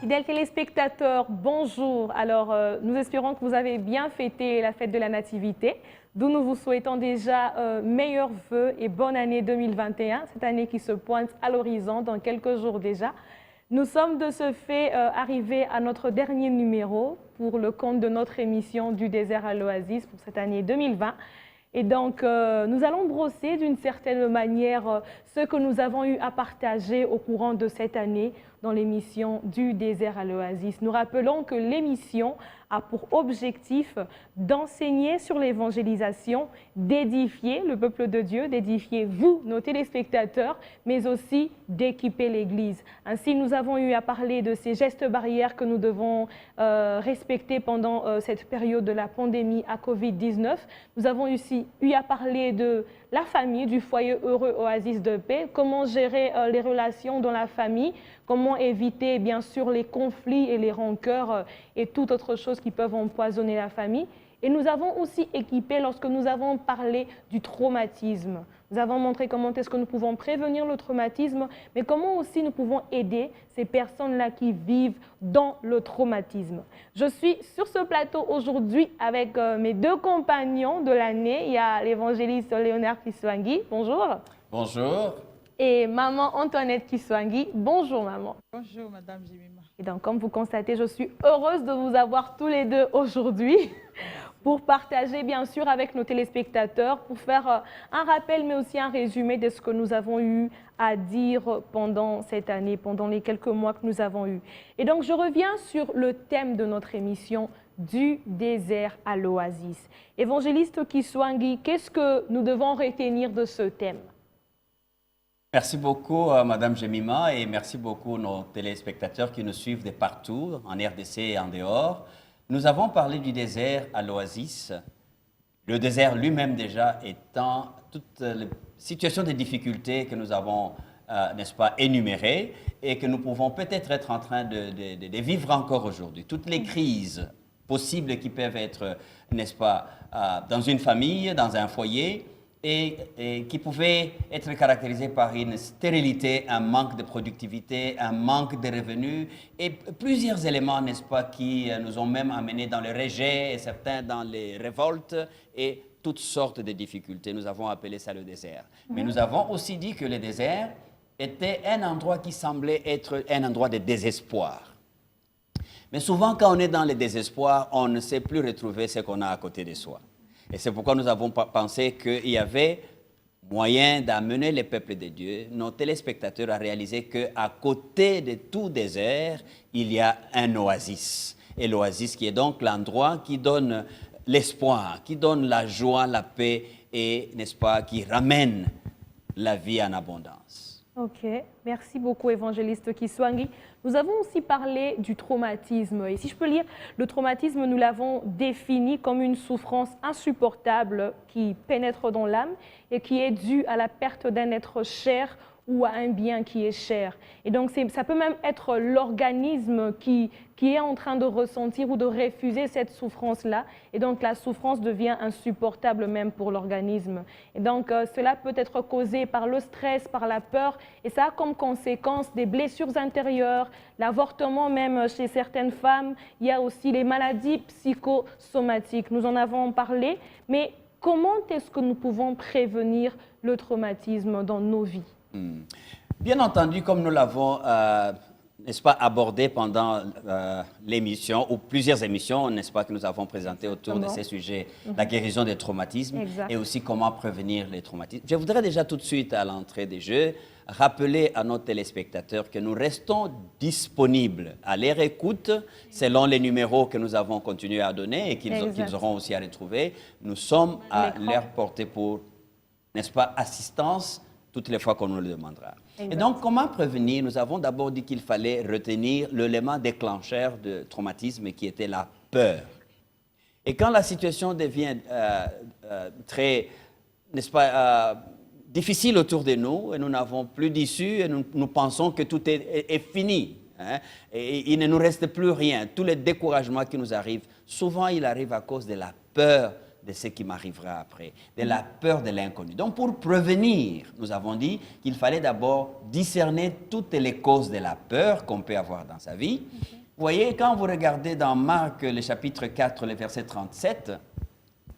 Fidèles téléspectateurs, bonjour. Alors, nous espérons que vous avez bien fêté la fête de la Nativité, d'où nous vous souhaitons déjà meilleurs vœux et bonne année 2021, cette année qui se pointe à l'horizon dans quelques jours déjà. Nous sommes de ce fait arrivés à notre dernier numéro pour le compte de notre émission du désert à l'oasis pour cette année 2020. Et donc, nous allons brosser d'une certaine manière ce que nous avons eu à partager au courant de cette année dans l'émission du désert à l'oasis. Nous rappelons que l'émission a pour objectif d'enseigner sur l'évangélisation, d'édifier le peuple de Dieu, d'édifier vous, nos téléspectateurs, mais aussi d'équiper l'Église. Ainsi, nous avons eu à parler de ces gestes barrières que nous devons respecter pendant cette période de la pandémie à Covid-19. Nous avons aussi eu à parler de la famille, du foyer heureux oasis de paix, comment gérer les relations dans la famille, comment éviter bien sûr les conflits et les rancœurs et toute autre chose qui peuvent empoisonner la famille. Et nous avons aussi équipé lorsque nous avons parlé du traumatisme. Nous avons montré comment est-ce que nous pouvons prévenir le traumatisme, mais comment aussi nous pouvons aider ces personnes-là qui vivent dans le traumatisme. Je suis sur ce plateau aujourd'hui avec mes deux compagnons de l'année. Il y a l'évangéliste Léonard Kiswangui. Bonjour. Bonjour. Et maman Antoinette Kiswangui. Bonjour maman. Bonjour madame Jemima. Et donc comme vous constatez, je suis heureuse de vous avoir tous les deux aujourd'hui pour partager bien sûr avec nos téléspectateurs, pour faire un rappel mais aussi un résumé de ce que nous avons eu à dire pendant cette année, pendant les quelques mois que nous avons eu. Et donc je reviens sur le thème de notre émission, du désert à l'oasis. Évangéliste Kiswangui, qu'est-ce que nous devons retenir de ce thème? Merci beaucoup, Madame Jemima, et merci beaucoup nos téléspectateurs qui nous suivent de partout, en RDC et en dehors. Nous avons parlé du désert à l'oasis, le désert lui-même déjà étant toutes les situations de difficultés que nous avons, n'est-ce pas, énumérées et que nous pouvons peut-être être en train de vivre encore aujourd'hui. Toutes les crises possibles qui peuvent être, n'est-ce pas, dans une famille, dans un foyer, et qui pouvaient être caractérisés par une stérilité, un manque de productivité, un manque de revenus et plusieurs éléments, n'est-ce pas, qui nous ont même amenés dans le rejet et certains dans les révoltes et toutes sortes de difficultés. Nous avons appelé ça le désert. Mais nous avons aussi dit que le désert était un endroit qui semblait être un endroit de désespoir. Mais souvent, quand on est dans le désespoir, on ne sait plus retrouver ce qu'on a à côté de soi. Et c'est pourquoi nous avons pensé qu'il y avait moyen d'amener les peuples de Dieu, nos téléspectateurs, à réaliser qu'à côté de tout désert, il y a un oasis. Et l'oasis qui est donc l'endroit qui donne l'espoir, qui donne la joie, la paix et, n'est-ce pas, qui ramène la vie en abondance. Ok, merci beaucoup évangéliste Kiswangui. Nous avons aussi parlé du traumatisme. Et si je peux lire, le traumatisme, nous l'avons défini comme une souffrance insupportable qui pénètre dans l'âme et qui est due à la perte d'un être cher ou à un bien qui est cher. Et donc, ça peut même être l'organisme qui est en train de ressentir ou de refuser cette souffrance-là. Et donc, la souffrance devient insupportable même pour l'organisme. Et donc, cela peut être causé par le stress, par la peur. Et ça a comme conséquence des blessures intérieures, l'avortement même chez certaines femmes. Il y a aussi les maladies psychosomatiques. Nous en avons parlé. Mais comment est-ce que nous pouvons prévenir le traumatisme dans nos vies? Bien entendu, comme nous l'avons, n'est-ce pas, abordé pendant l'émission, ou plusieurs émissions, n'est-ce pas, que nous avons présentées autour de ces sujets, la guérison des traumatismes et aussi comment prévenir les traumatismes. Je voudrais déjà tout de suite, à l'entrée des jeux, rappeler à nos téléspectateurs que nous restons disponibles à leur écoute selon les numéros que nous avons continué à donner et qu'ils auront aussi à retrouver. Nous sommes à leur portée pour, n'est-ce pas, assistance toutes les fois qu'on nous le demandera. Exact. Et donc, comment prévenir? Nous avons d'abord dit qu'il fallait retenir l'élément déclencheur de traumatisme qui était la peur. Et quand la situation devient très, n'est-ce pas, difficile autour de nous, et nous n'avons plus d'issue, et nous pensons que tout est fini, hein, et il ne nous reste plus rien, tous les découragements qui nous arrivent, souvent il arrive à cause de la peur de ce qui m'arrivera après, de la peur de l'inconnu. Donc pour prévenir, nous avons dit qu'il fallait d'abord discerner toutes les causes de la peur qu'on peut avoir dans sa vie. Vous voyez, quand vous regardez dans Marc, le chapitre 4, le verset 37,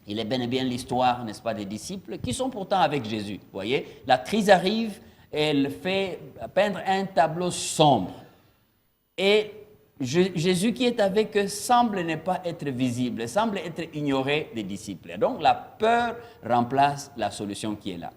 il est bel et bien l'histoire, n'est-ce pas, des disciples qui sont pourtant avec Jésus. Vous voyez, la crise arrive, elle fait peindre un tableau sombre. Et Jésus qui est avec eux semble ne pas être visible, semble être ignoré des disciples. Donc la peur remplace la solution qui est là.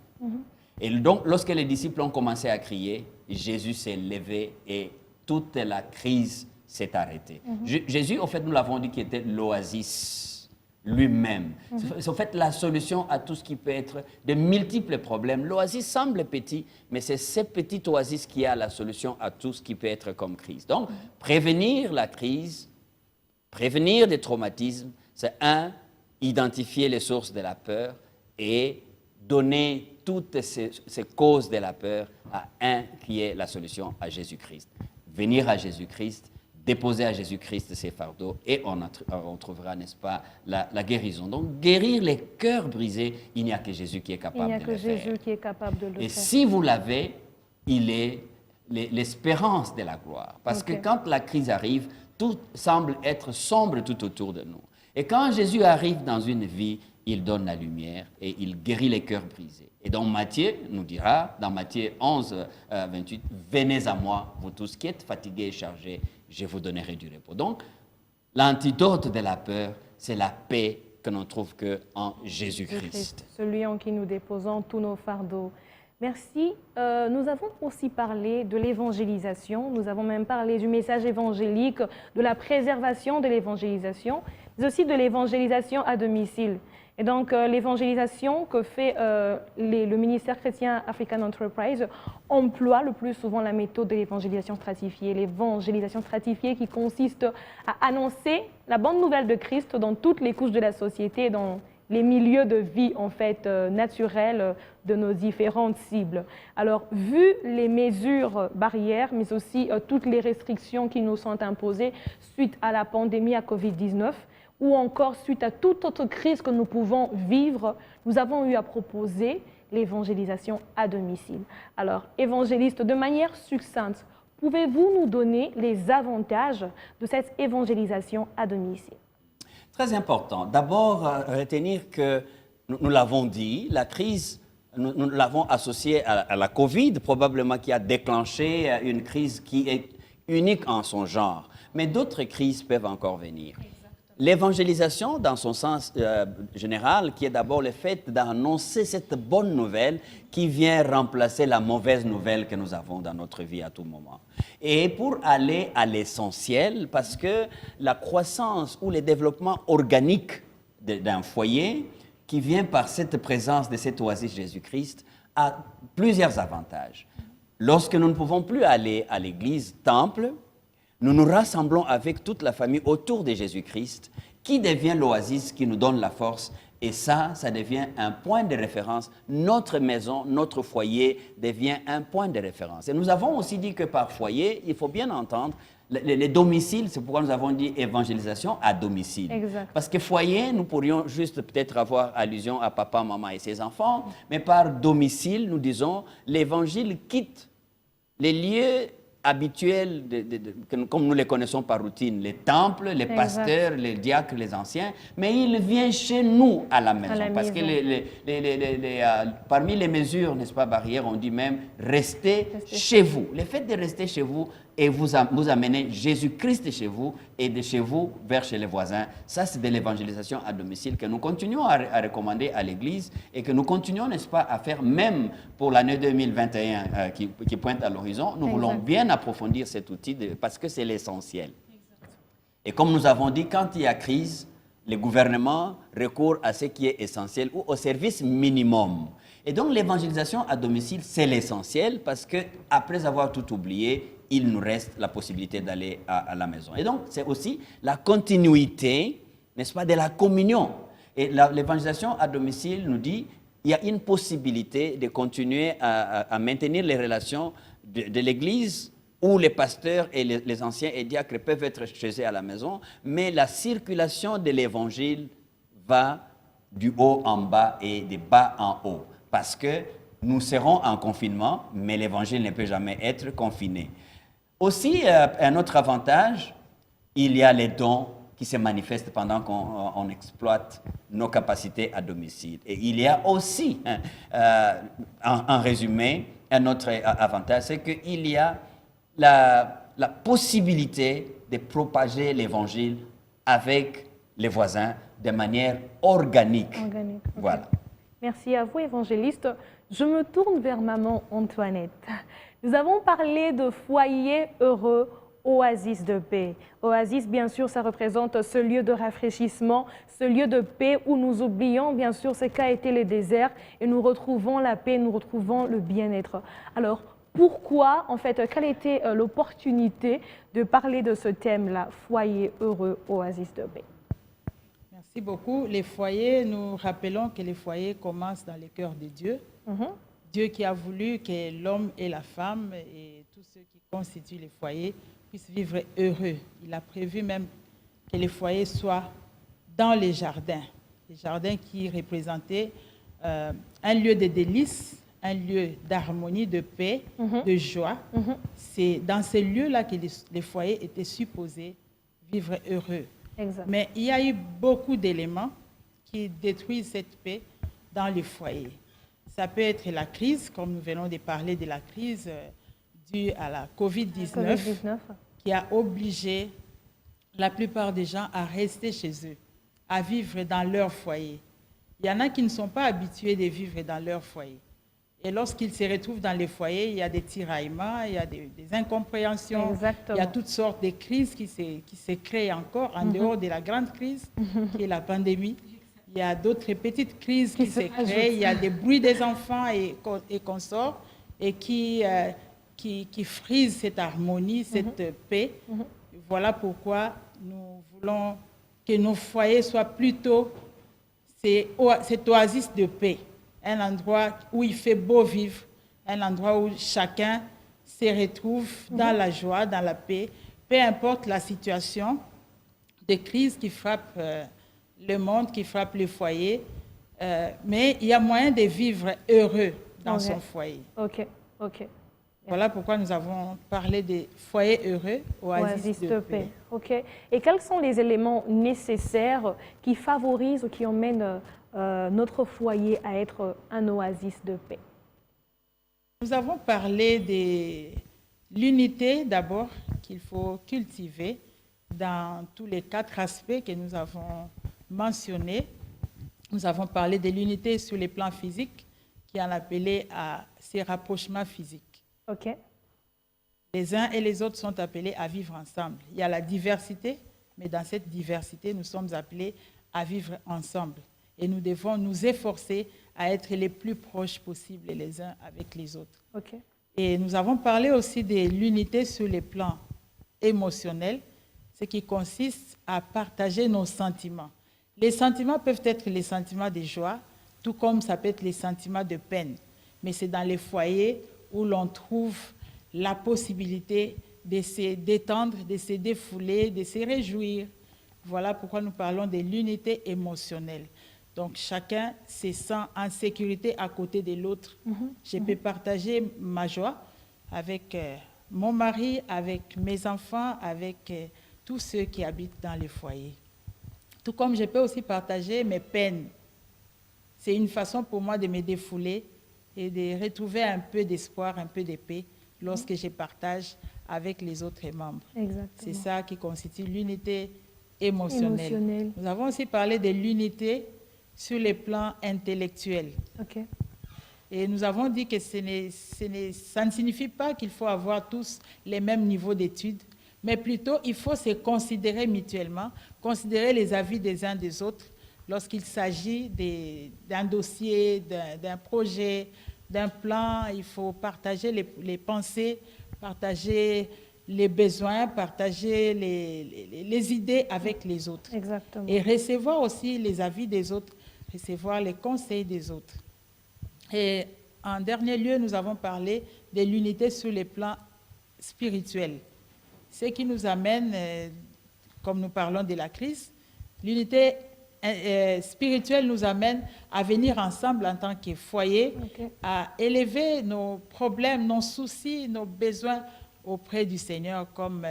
Et donc lorsque les disciples ont commencé à crier, Jésus s'est levé et toute la crise s'est arrêtée. Jésus, au fait, nous l'avons dit, qui était l'oasis lui-même. C'est en fait la solution à tout ce qui peut être de multiples problèmes. L'oasis semble petit, mais c'est cette petite oasis qui a la solution à tout ce qui peut être comme crise. Donc, prévenir la crise, prévenir des traumatismes, c'est identifier les sources de la peur et donner toutes ces causes de la peur à qui est la solution, à Jésus-Christ. Venir à Jésus-Christ, déposer à Jésus-Christ ses fardeaux et on trouvera, n'est-ce pas, la guérison. Donc, guérir les cœurs brisés, il n'y a que Jésus qui est capable de le faire. Il n'y a que Jésus qui est capable de le faire. Et si vous l'avez, il est l'espérance de la gloire. Parce que quand la crise arrive, tout semble être sombre tout autour de nous. Et quand Jésus arrive dans une vie, il donne la lumière et il guérit les cœurs brisés. Et donc Matthieu nous dira, dans Matthieu 11, 28, « Venez à moi, vous tous qui êtes fatigués et chargés, je vous donnerai du repos. » Donc, l'antidote de la peur, c'est la paix que l'on trouve qu'en Jésus-Christ. Celui en qui nous déposons tous nos fardeaux. Merci. Nous avons aussi parlé de l'évangélisation. Nous avons même parlé du message évangélique, de la préservation de l'évangélisation, mais aussi de l'évangélisation à domicile. Et donc, l'évangélisation que fait le ministère chrétien African Enterprise emploie le plus souvent la méthode de l'évangélisation stratifiée. L'évangélisation stratifiée qui consiste à annoncer la bonne nouvelle de Christ dans toutes les couches de la société, dans les milieux de vie, en fait, naturels de nos différentes cibles. Alors, vu les mesures barrières, mais aussi toutes les restrictions qui nous sont imposées suite à la pandémie à Covid-19, ou encore suite à toute autre crise que nous pouvons vivre, nous avons eu à proposer l'évangélisation à domicile. Alors, évangéliste, de manière succincte, pouvez-vous nous donner les avantages de cette évangélisation à domicile? Très important. D'abord, retenir que, nous l'avons dit, la crise, nous l'avons associée à la COVID, probablement qui a déclenché une crise qui est unique en son genre. Mais d'autres crises peuvent encore venir. L'évangélisation, dans son sens général, qui est d'abord le fait d'annoncer cette bonne nouvelle qui vient remplacer la mauvaise nouvelle que nous avons dans notre vie à tout moment. Et pour aller à l'essentiel, parce que la croissance ou le développement organique d'un foyer qui vient par cette présence de cette oasis Jésus-Christ a plusieurs avantages. Lorsque nous ne pouvons plus aller à l'église temple, nous nous rassemblons avec toute la famille autour de Jésus-Christ, qui devient l'oasis qui nous donne la force. Et ça devient un point de référence. Notre maison, notre foyer devient un point de référence. Et nous avons aussi dit que par foyer, il faut bien entendre, les domiciles, c'est pourquoi nous avons dit évangélisation à domicile. Exact. Parce que foyer, nous pourrions juste peut-être avoir allusion à papa, maman et ses enfants, mais par domicile, nous disons, l'évangile quitte les lieux habituels, comme nous les connaissons par routine, les temples, les pasteurs, les diacres, les anciens, mais il vient chez nous à la maison. Parce que parmi les mesures, n'est-ce pas, barrières, on dit même restez chez vous. Le fait de rester chez vous et vous amener Jésus-Christ chez vous et de chez vous vers chez les voisins, ça c'est de l'évangélisation à domicile que nous continuons à recommander à l'Église et que nous continuons, n'est-ce pas, à faire même pour l'année 2021 qui pointe à l'horizon. Nous voulons bien approfondir cet outil parce que c'est l'essentiel. Et comme nous avons dit, quand il y a crise, le gouvernement recourt à ce qui est essentiel ou au service minimum. Et donc l'évangélisation à domicile, c'est l'essentiel parce qu'après avoir tout oublié, il nous reste la possibilité d'aller à la maison. Et donc, c'est aussi la continuité, n'est-ce pas, de la communion. Et l'évangélisation à domicile nous dit qu'il y a une possibilité de continuer à maintenir les relations de l'Église où les pasteurs et les anciens et diacres peuvent être chez eux à la maison, mais la circulation de l'Évangile va du haut en bas et des bas en haut. Parce que nous serons en confinement, mais l'Évangile ne peut jamais être confiné. Aussi, un autre avantage, il y a les dons qui se manifestent pendant qu'on exploite nos capacités à domicile. Et il y a aussi, en résumé, un autre avantage, c'est qu'il y a la possibilité de propager l'Évangile avec les voisins de manière organique. Organique, ok. Voilà. Merci à vous, évangéliste. Je me tourne vers maman Antoinette. Nous avons parlé de foyer heureux, oasis de paix. Oasis, bien sûr, ça représente ce lieu de rafraîchissement, ce lieu de paix où nous oublions, bien sûr, ce qu'a été le désert et nous retrouvons la paix, nous retrouvons le bien-être. Alors, pourquoi, en fait, quelle était l'opportunité de parler de ce thème-là, foyer heureux, oasis de paix? Merci beaucoup. Les foyers, nous rappelons que les foyers commencent dans le cœur de Dieu. Dieu qui a voulu que l'homme et la femme et tous ceux qui constituent les foyers puissent vivre heureux. Il a prévu même que les foyers soient dans les jardins qui représentaient un lieu de délices, un lieu d'harmonie, de paix, de joie. C'est dans ces lieux-là que les foyers étaient supposés vivre heureux. Exact. Mais il y a eu beaucoup d'éléments qui détruisent cette paix dans les foyers. Ça peut être la crise, comme nous venons de parler de la crise due à la COVID-19, qui a obligé la plupart des gens à rester chez eux, à vivre dans leur foyer. Il y en a qui ne sont pas habitués de vivre dans leur foyer. Et lorsqu'ils se retrouvent dans les foyers, il y a des tiraillements, il y a des incompréhensions, Exactement. il y a toutes sortes de crises qui se créent encore en dehors de la grande crise qui est la pandémie. Il y a d'autres petites crises qui se créent, il y a des bruits des enfants et consorts et qui frisent cette harmonie, cette paix. Voilà pourquoi nous voulons que nos foyers soient plutôt cette oasis de paix. Un endroit où il fait beau vivre, un endroit où chacun se retrouve dans la joie, dans la paix, peu importe la situation de crise qui frappe le monde, qui frappe les foyers, mais il y a moyen de vivre heureux dans son foyer. Ok, ok. Voilà pourquoi nous avons parlé des foyers heureux, oasis de paix. Ok. Et quels sont les éléments nécessaires qui favorisent ou qui emmènent notre foyer à être un oasis de paix? Nous avons parlé de l'unité d'abord qu'il faut cultiver dans tous les 4 aspects que nous avons mentionnés. Nous avons parlé de l'unité sur les plans physiques qui en appelé à ces rapprochements physiques. Ok. Les uns et les autres sont appelés à vivre ensemble. Il y a la diversité, mais dans cette diversité, nous sommes appelés à vivre ensemble. Et nous devons nous efforcer à être les plus proches possibles les uns avec les autres. Ok. Et nous avons parlé aussi de l'unité sur les plans émotionnels, ce qui consiste à partager nos sentiments. Les sentiments peuvent être les sentiments de joie, tout comme ça peut être les sentiments de peine. Mais c'est dans les foyers où l'on trouve la possibilité de se détendre, de se défouler, de se réjouir. Voilà pourquoi nous parlons de l'unité émotionnelle. Donc, chacun se sent en sécurité à côté de l'autre. Je peux partager ma joie avec mon mari, avec mes enfants, avec tous ceux qui habitent dans les foyers. Tout comme je peux aussi partager mes peines. C'est une façon pour moi de me défouler et de retrouver un peu d'espoir, un peu de paix lorsque je partage avec les autres membres. Exactement. C'est ça qui constitue l'unité émotionnelle. Nous avons aussi parlé de l'unité sur les plans intellectuels. Okay. Et nous avons dit que ça ne signifie pas qu'il faut avoir tous les mêmes niveaux d'études, mais plutôt il faut se considérer mutuellement, considérer les avis des uns des autres lorsqu'il s'agit d'un dossier, d'un projet, d'un plan. Il faut partager les pensées, partager les besoins, partager les idées avec les autres. Exactement. Et recevoir aussi les avis des autres, recevoir les conseils des autres. Et en dernier lieu, nous avons parlé de l'unité sur les plans spirituels. Ce qui nous amène, comme nous parlons de la crise, l'unité spirituelle nous amène à venir ensemble en tant que foyer, à élever nos problèmes, nos soucis, nos besoins auprès du Seigneur, comme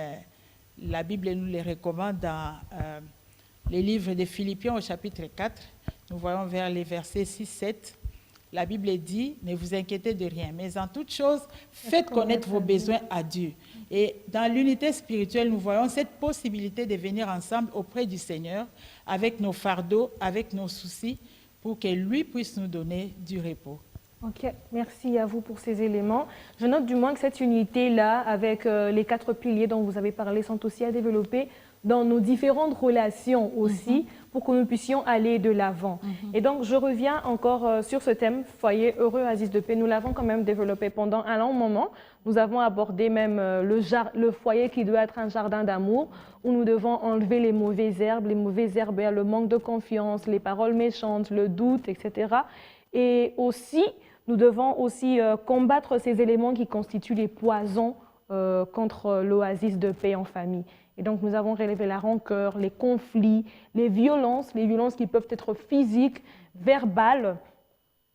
la Bible nous les recommande dans les livres de Philippiens au chapitre 4. Nous voyons vers les versets 6-7. La Bible dit, ne vous inquiétez de rien, mais en toute chose, faites connaître vos besoins à Dieu. Et dans l'unité spirituelle, nous voyons cette possibilité de venir ensemble auprès du Seigneur, avec nos fardeaux, avec nos soucis, pour que lui puisse nous donner du repos. Ok, merci à vous pour ces éléments. Je note du moins que cette unité-là, avec les 4 piliers dont vous avez parlé, sont aussi à développer dans nos différentes relations aussi, pour que nous puissions aller de l'avant. Et donc, je reviens encore sur ce thème, foyer heureux, Oasis de paix. Nous l'avons quand même développé pendant un long moment. Nous avons abordé même le foyer qui doit être un jardin d'amour, où nous devons enlever les mauvaises herbes. Les mauvaises herbes, le manque de confiance, les paroles méchantes, le doute, etc. Et aussi, nous devons aussi combattre ces éléments qui constituent les poisons contre l'oasis de paix en famille. Et donc, nous avons relevé la rancœur, les conflits, les violences qui peuvent être physiques, verbales,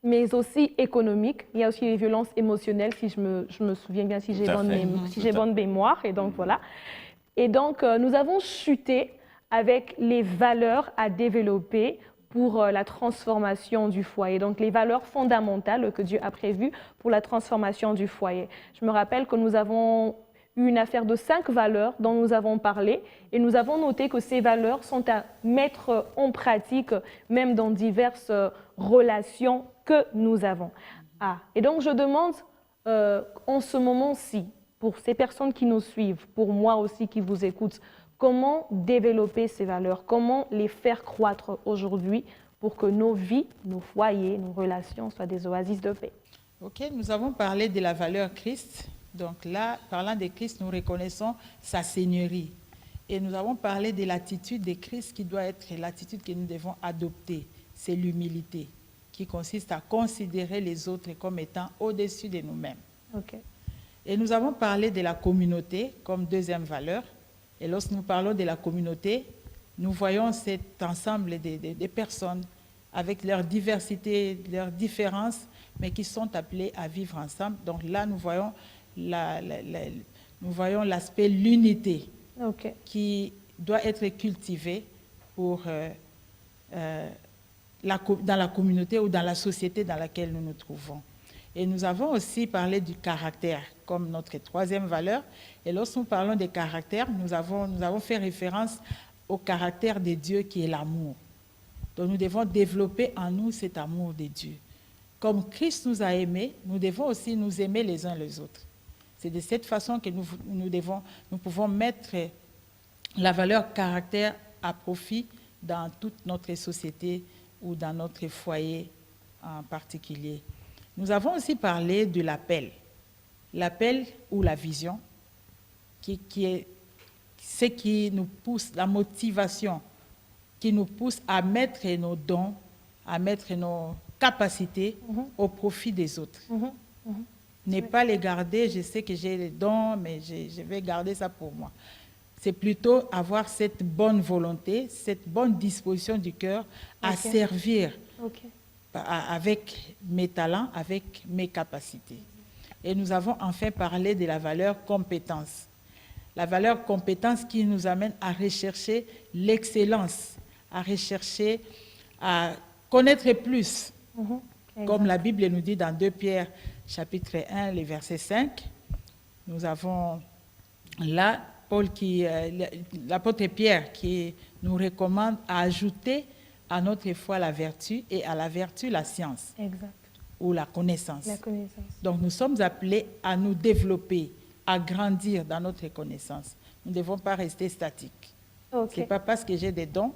mais aussi économiques. Il y a aussi les violences émotionnelles, si je me souviens bien, si j'ai bonne mémoire. Et donc, voilà. Et donc, nous avons chuté avec les valeurs à développer pour la transformation du foyer. Donc, les valeurs fondamentales que Dieu a prévues pour la transformation du foyer. Je me rappelle que nous avons une affaire de 5 valeurs dont nous avons parlé et nous avons noté que ces valeurs sont à mettre en pratique même dans diverses relations que nous avons. Et donc je demande en ce moment-ci, pour ces personnes qui nous suivent, pour moi aussi qui vous écoute, comment développer ces valeurs, comment les faire croître aujourd'hui pour que nos vies, nos foyers, nos relations soient des oasis de paix. Ok, nous avons parlé de la valeur Christ. Donc là, parlant de Christ, nous reconnaissons sa seigneurie. Et nous avons parlé de l'attitude de Christ qui doit être l'attitude que nous devons adopter. C'est l'humilité, qui consiste à considérer les autres comme étant au-dessus de nous-mêmes. Okay. Et nous avons parlé de la communauté comme deuxième valeur. Et lorsque nous parlons de la communauté, nous voyons cet ensemble de personnes avec leur diversité, leurs différences, mais qui sont appelées à vivre ensemble. Donc là, nous voyons l'aspect l'unité qui doit être cultivée pour, dans la communauté ou dans la société dans laquelle nous nous trouvons. Et nous avons aussi parlé du caractère comme notre troisième valeur. Et lorsque nous parlons des caractères, nous avons fait référence au caractère de Dieu qui est l'amour. Donc nous devons développer en nous cet amour de Dieu. Comme Christ nous a aimés, nous devons aussi nous aimer les uns les autres. C'est de cette façon que nous pouvons mettre la valeur caractère à profit dans toute notre société ou dans notre foyer en particulier. Nous avons aussi parlé de l'appel ou la vision, qui est ce qui nous pousse, la motivation, qui nous pousse à mettre nos dons, à mettre nos capacités au profit des autres. Ne pas les garder, je sais que j'ai les dons, mais je vais garder ça pour moi. C'est plutôt avoir cette bonne volonté, cette bonne disposition du cœur à servir avec mes talents, avec mes capacités. Et nous avons enfin parlé de la valeur compétence. La valeur compétence qui nous amène à rechercher l'excellence, à rechercher à connaître plus. Comme la Bible nous dit dans 2 Pierre, chapitre 1, le verset 5, nous avons là l'apôtre Pierre qui nous recommande à ajouter à notre foi la vertu et à la vertu la science. Exact. Ou la connaissance. La connaissance. Donc nous sommes appelés à nous développer, à grandir dans notre connaissance. Nous ne devons pas rester statiques. Ce n'est pas parce que j'ai des dons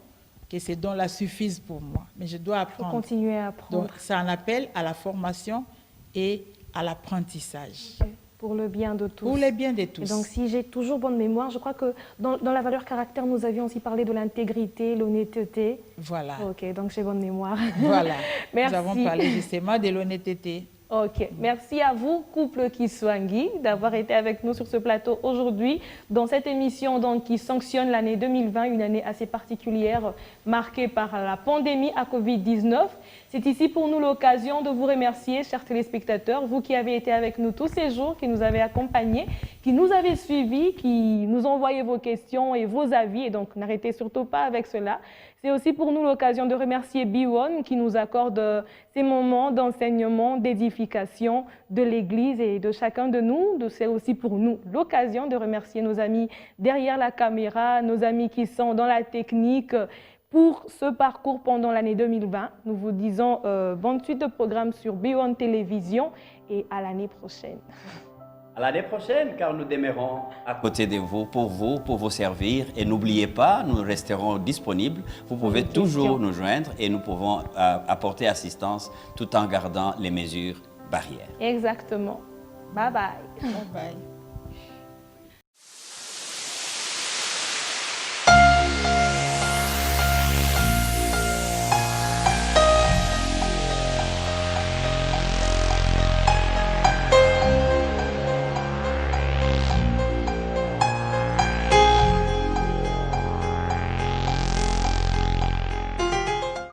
que ces dons-là suffisent pour moi, mais je dois apprendre. Il faut continuer à apprendre. Donc c'est un appel à la formation et à l'apprentissage. Pour le bien de tous. Pour le bien de tous. Et donc, si j'ai toujours bonne mémoire, je crois que dans la valeur caractère, nous avions aussi parlé de l'intégrité, l'honnêteté. Voilà. Ok, donc j'ai bonne mémoire. Voilà. Merci. Nous avons parlé justement de l'honnêteté. Ok, merci à vous, couple Kiswangi, d'avoir été avec nous sur ce plateau aujourd'hui, dans cette émission donc, qui sanctionne l'année 2020, une année assez particulière, marquée par la pandémie à Covid-19. C'est ici pour nous l'occasion de vous remercier, chers téléspectateurs, vous qui avez été avec nous tous ces jours, qui nous avez accompagnés, qui nous avez suivis, qui nous envoyez vos questions et vos avis, et donc n'arrêtez surtout pas avec cela. C'est aussi pour nous l'occasion de remercier B1 qui nous accorde ces moments d'enseignement, d'édification de l'Église et de chacun de nous. C'est aussi pour nous l'occasion de remercier nos amis derrière la caméra, nos amis qui sont dans la technique pour ce parcours pendant l'année 2020. Nous vous disons bonne suite de programme sur B1 Télévision et à l'année prochaine. À l'année prochaine, car nous demeurons à côté de vous, pour vous servir. Et n'oubliez pas, nous resterons disponibles. Vous pouvez toujours nous joindre et nous pouvons apporter assistance tout en gardant les mesures barrières. Exactement. Bye bye. Bye bye.